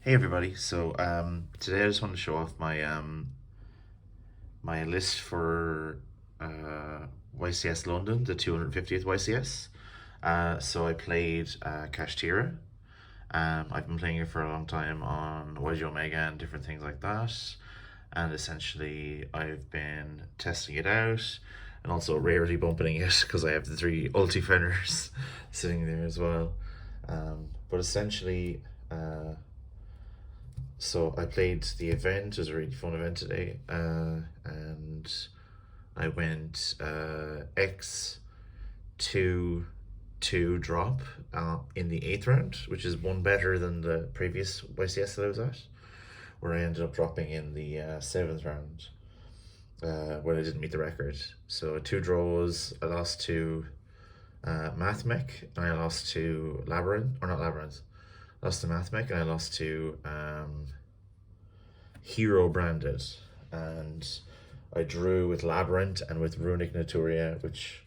Hey everybody, today I just want to show off my list for YCS London, the 250th YCS. So I played Kashtira. I've been playing it for a long time on YG Omega and different things like that. And essentially I've been testing it out and also rarely bumping it because I have the three ulti fenners sitting there as well. But essentially so I played the event. It was a really fun event today, and I went X-2-2 drop in the eighth round, which is one better than the previous YCS that I was at, where I ended up dropping in the seventh round when I didn't meet the record. So two draws. I lost to Mathmech, and I lost to Labyrinth, or not Labyrinth. Lost to Mathmech, and I lost to Hero Branded, and I drew with Labyrinth and with Runic Naturia, which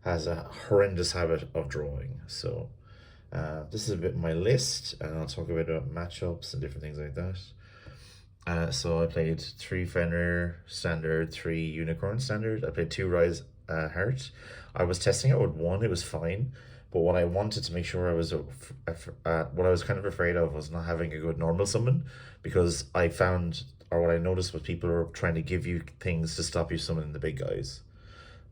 has a horrendous habit of drawing. So this is a bit my list, and I'll talk a bit about matchups and different things like that. So I played 3 Fenrir Standard, 3 Unicorn Standard. I played 2 Rise Heart. I was testing it with 1, it was fine. But what I wanted to make sure I was, what I was kind of afraid of was not having a good normal summon, because I found, or what I noticed was people were trying to give you things to stop you summoning the big guys.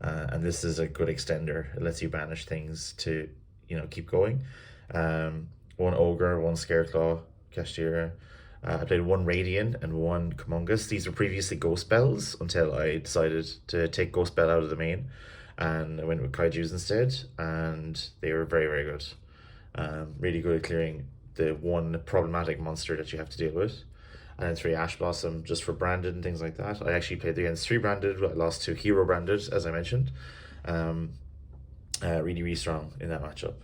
And this is a good extender. It lets you banish things to, keep going. 1 Ogre, 1 Scareclaw, Kashtira. I played 1 Radiant and 1 Comungus. These were previously Ghost Spells until I decided to take Ghost Spell out of the main, and I went with Kaijus instead, and they were very, very good. Really good at clearing the one problematic monster that you have to deal with. And then 3 Ash Blossom just for branded and things like that. I actually played against 3 branded. I lost to Hero Branded, as I mentioned. Really, really strong in that matchup.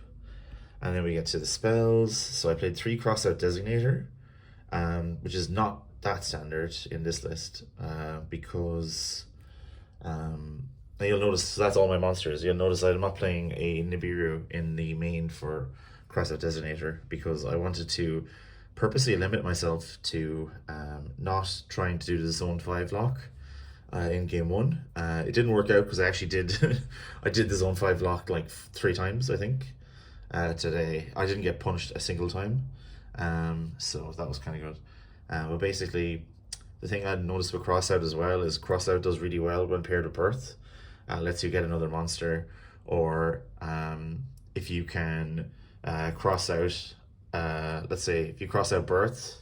And then we get to the spells. So I played 3 Crossout Designator, which is not that standard in this list, because you'll notice that's all my monsters. You'll notice I'm not playing a Nibiru in the main for Crossout Designator, because I wanted to purposely limit myself to not trying to do the zone 5 lock in game 1. It didn't work out because I actually did I did the zone 5 lock like 3 times, I think, today. I didn't get punished a single time, so that was kind of good. But basically, the thing I noticed with Crossout as well is Crossout does really well when paired with Birth. Lets you get another monster, or if you can cross out, let's say if you cross out Birth,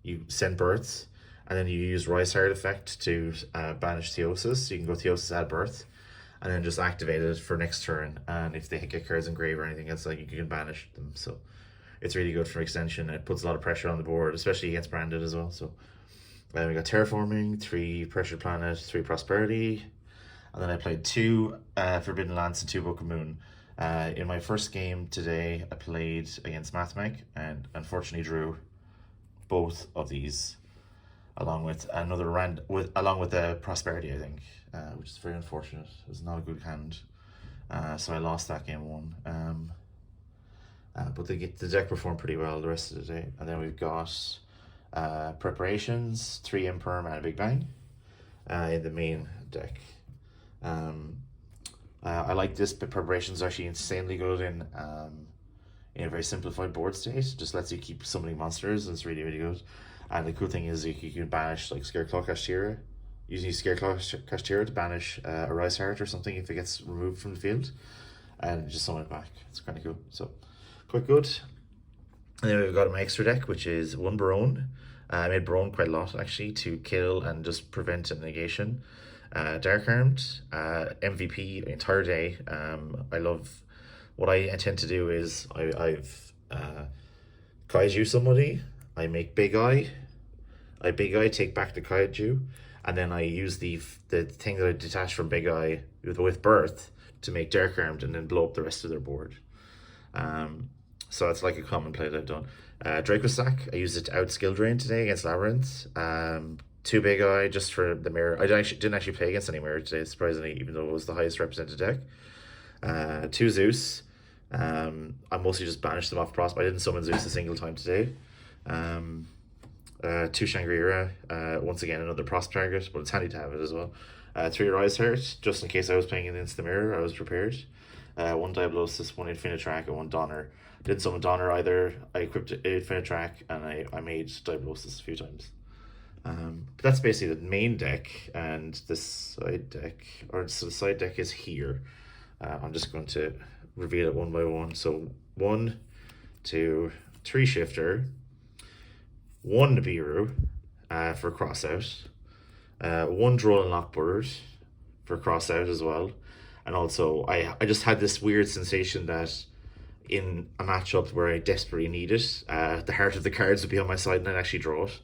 you send Birth, and then you use Rise Heart effect to banish Theosis. So you can go Theosis, add Birth, and then just activate it for next turn. And if they get cards in grave or anything else, like, you can banish them. So it's really good for extension. It puts a lot of pressure on the board, especially against branded as well. So we got Terraforming, 3 Pressure Planet, 3 Prosperity. And then I played 2 Forbidden Lance and 2 Book of Moon. In my first game today, I played against Mathmech and unfortunately drew both of these, along with the Prosperity, I think, which is very unfortunate. It was not a good hand, so I lost that game 1. But the deck performed pretty well the rest of the day. And then we've got Preparations, 3 Imperm and a Big Bang in the main deck. I like this, but Preparations are actually insanely good in a very simplified board state. Just lets you keep summoning monsters, and it's really, really good. And the cool thing is you can banish like Scareclaw Kashtira, using Scareclaw Kashtira to banish a Rise Heart or something if it gets removed from the field, and just summon it back. It's kind of cool. So quite good. And then we've got my extra deck, which is 1 Barone. I made Barone quite a lot actually to kill and just prevent a negation. Dark Armed, MVP the entire day. I love, what I tend to do is I've kaiju somebody, I make Big Eye, take back the kaiju, and then I use the thing that I detached from Big Eye with Birth to make Dark Armed and then blow up the rest of their board. So it's like a common play that I've done. Draco Sack, I used it to out skill drain today against Labyrinth. 2 Big Eye just for the mirror. I didn't actually play against any mirror today, surprisingly, even though it was the highest represented deck. 2 Zeus. I mostly just banished them off Prosper. I didn't summon Zeus a single time today. 2 Shangri-La, once again another prosp target, but it's handy to have it as well. 3 Rise Heart, just in case I was playing against the mirror, I was prepared. 1 Diablosis, 1 Infinitrack, and 1 Donner. Didn't summon Donner either. I equipped Infinitrack, and I made Diablosis a few times. But that's basically the main deck, and this side deck, or so the side deck is here. I'm just going to reveal it one by one. So 1, 2, 3 Shifter, 1 Nibiru for crossout, 1 Droll and Lockbird for crossout as well. And also, I just had this weird sensation that in a matchup where I desperately need it, the heart of the cards would be on my side and I'd actually draw it.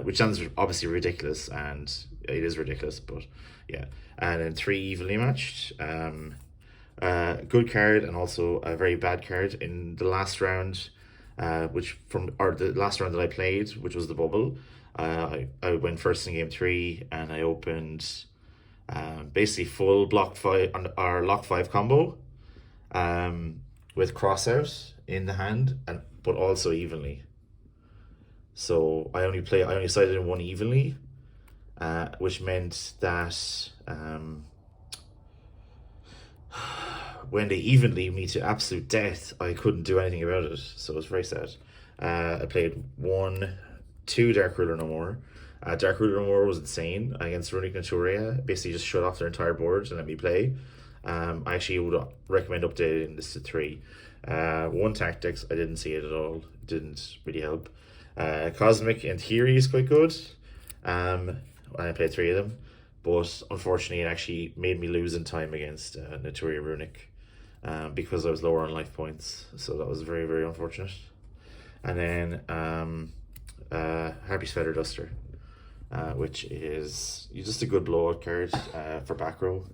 Which sounds obviously ridiculous, and it is ridiculous, but yeah. And then 3 Evenly Matched. Good card and also a very bad card in the last round, the last round that I played, which was the bubble. I went first in game 3, and I opened basically full block 5 or lock 5 combo, with crossout in the hand, but also evenly. So I only sided in 1 evenly, which meant that when they evenly me to absolute death, I couldn't do anything about it. So it was very sad. I played 2 Dark Ruler No More. Dark Ruler No More was insane against Runic Naturia. Basically just shut off their entire board and let me play. I actually would recommend updating this to 3. 1 Tactics, I didn't see it at all. It didn't really help. Cosmic in theory is quite good. I played 3 of them, but unfortunately it actually made me lose in time against Naturia Runic, because I was lower on life points. So that was very, very unfortunate. And then Harpy's Feather Duster, which is just a good blowout card for back row.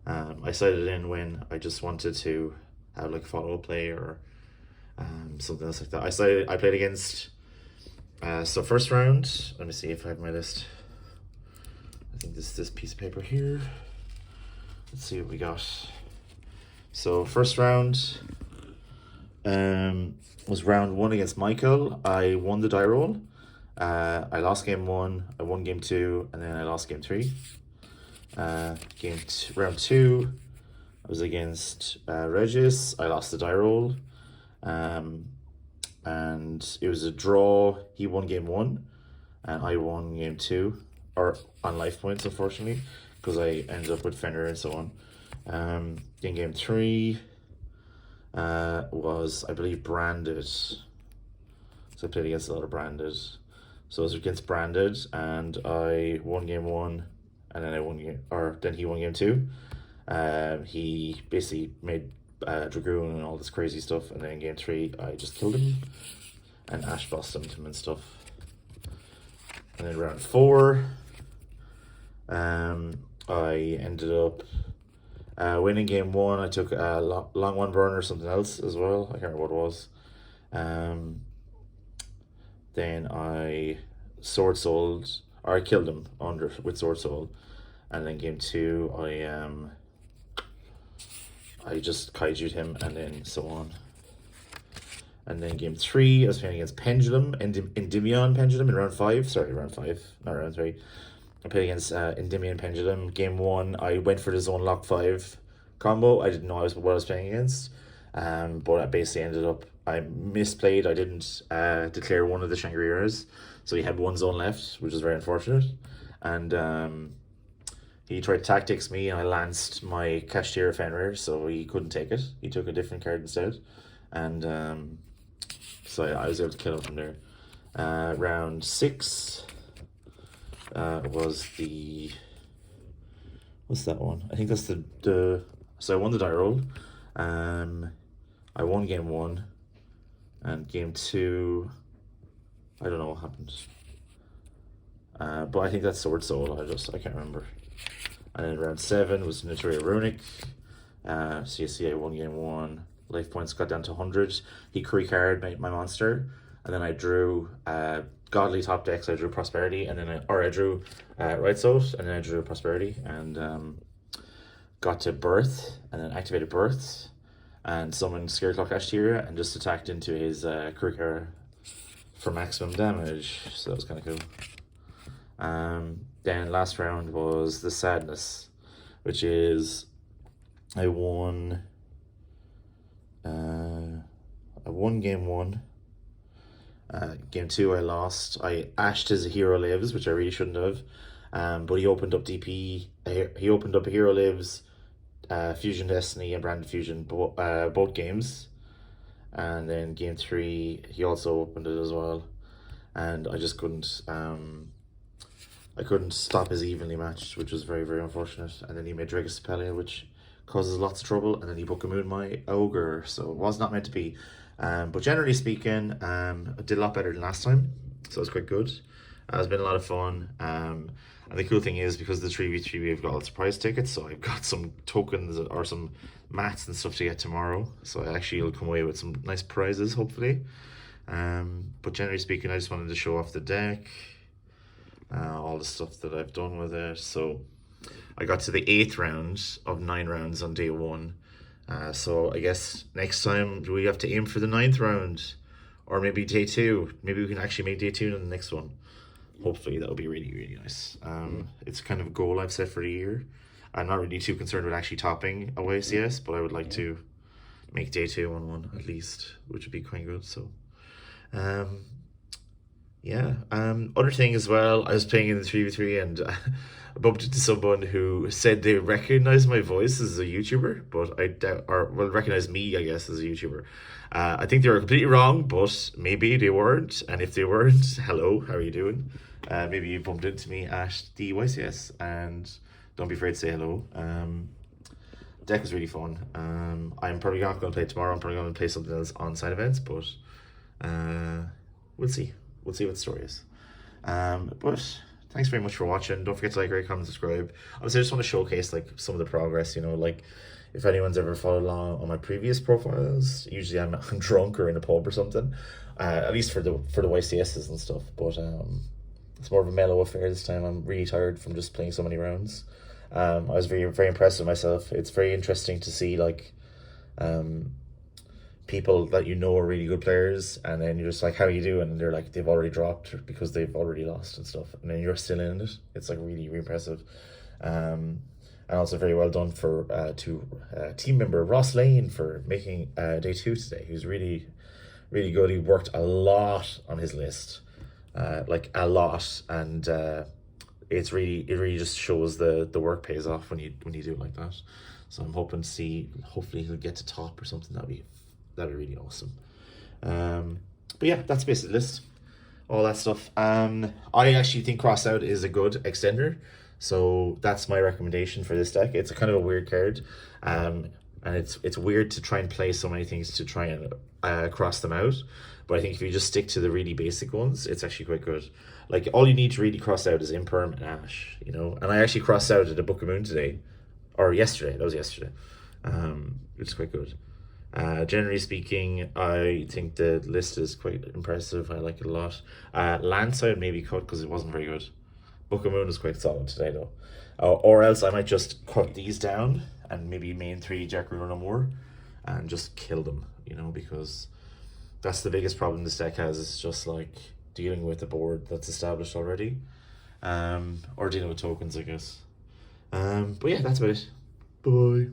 I sided in when I just wanted to have like follow play or something else like that. I played against so first round, let me see if I have my list. I think this piece of paper here. Let's see what we got. So first round was round 1 against Michael. I won the die roll. I lost game 1, I won game 2, and then I lost game 3. Round 2, I was against Regis. I lost the die roll. And it was a draw. He won game 1, and I won game 2, or on life points, unfortunately, because I ended up with Fender and so on. In game 3 was, I believe, Branded. So I played against a lot of Branded. So I was against Branded, and I won game 1, and then then he won game 2. He basically made Dragoon and all this crazy stuff, and then in game 3 I just killed him and Ash Blossomed him and stuff. And then round 4, I ended up winning game 1. I took a long one burn or something else as well. I can't remember what it was. Then I sword souled, or I killed him with sword soul, and then game 2 I just kaiju'd him, and then so on. And then game 3, I was playing against Pendulum, Endymion Pendulum in round 5. Sorry, round 5, not round 3. I played against Endymion Pendulum. Game 1, I went for the zone lock 5 combo. I didn't know what I was playing against. But I basically ended up, I misplayed. I didn't declare one of the Shangri-Las. So he had 1 zone left, which was very unfortunate. And he tried to tactics me, and I lanced my Kashtira Fenrir, so he couldn't take it. He took a different card instead. And so I was able to kill him from there. Round 6 was the... What's that one? I think that's the so I won the die roll. I won game 1. And game 2... I don't know what happened. But I think that's Sword Soul. I can't remember. And then round 7 was Naturia Runic. So you see I won game 1. Life points got down to 100. He card made my monster. And then I drew Godly top decks. I drew Prosperity, and then I drew Right Soul, and then I drew Prosperity, and got to Birth, and then activated Birth, and summoned Scareclaw Kashtira, and just attacked into his for maximum damage, so that was kind of cool. Then last round was the Sadness, which is I won game one. Game two I lost. I ashed his Hero Lives, which I really shouldn't have. But he opened up DP. He opened up Hero Lives, Fusion Destiny, and Branded Fusion, both games. And then game three, he also opened it as well. And I just couldn't. I couldn't stop his evenly matched, which was very, very unfortunate. And then he made Dragostapelia, which causes lots of trouble. And then he Book-a-Moon my Ogre, so it was not meant to be. But generally speaking, I did a lot better than last time, so it's quite good. It's been a lot of fun. And the cool thing is, because of the 3v3, we've got all the surprise tickets, so I've got some tokens or some mats and stuff to get tomorrow. So I actually will come away with some nice prizes, hopefully. But generally speaking, I just wanted to show off the deck, all the stuff that I've done with it. So I got to the 8th round of 9 rounds on day 1. So I guess next time we have to aim for the 9th round, or maybe day 2. Maybe we can actually make day 2 in the next one. Hopefully that'll be really, really nice. It's kind of a goal I've set for the year. I'm not really too concerned with actually topping a YCS, but I would like to make day 2 on one at least, which would be quite good. So yeah. Other thing as well, I was playing in the 3v3 and I bumped into someone who said they recognized my voice as a YouTuber, but I doubt, or well, recognize me, I guess, as a YouTuber. I think they were completely wrong, but maybe they weren't. And if they weren't, hello, how are you doing? Maybe you bumped into me at the YCS, and don't be afraid to say hello. Deck was really fun. I'm probably not going to play it tomorrow. I'm probably going to play something else on side events, but we'll see. We'll see what the story is. But thanks very much for watching. Don't forget to like, rate, comment, subscribe. Obviously, I just want to showcase like some of the progress, you know, like if anyone's ever followed along on my previous profiles, usually I'm drunk or in a pub or something, at least for the YCSs and stuff. But it's more of a mellow affair this time. I'm really tired from just playing so many rounds. I was very, very impressed with myself. It's very interesting to see like people that you know are really good players, and then you're just like, how are you doing? And they're like, they've already dropped because they've already lost and stuff, and then you're still in it. It's like really, really impressive. And also very well done for to team member Ross Lane for making day 2 today. He was really, really good. He worked a lot on his list, like a lot, and it really just shows the work pays off when you do it like that. So I'm hoping to see, hopefully he'll get to top or something. That'd be really awesome. But yeah, that's basically the list, all that stuff. I actually think Crossout is a good extender, so that's my recommendation for this deck. It's a kind of a weird card, and it's weird to try and play so many things to try and cross them out, but I think if you just stick to the really basic ones, it's actually quite good. Like, all you need to really cross out is Imperm and Ash, you know. And I actually crossed out at a Book-a-Moon today, or yesterday. That was yesterday, which is quite good. Generally speaking, I think the list is quite impressive. I like it a lot. Lance I would maybe cut because it wasn't very good. Book-a-Moon is quite solid today though. Or else I might just cut these down and maybe main 3 Jack Ruler no more and just kill them, you know, because that's the biggest problem this deck has, is just like dealing with a board that's established already, or dealing with tokens, I guess. But yeah, that's about it. Bye.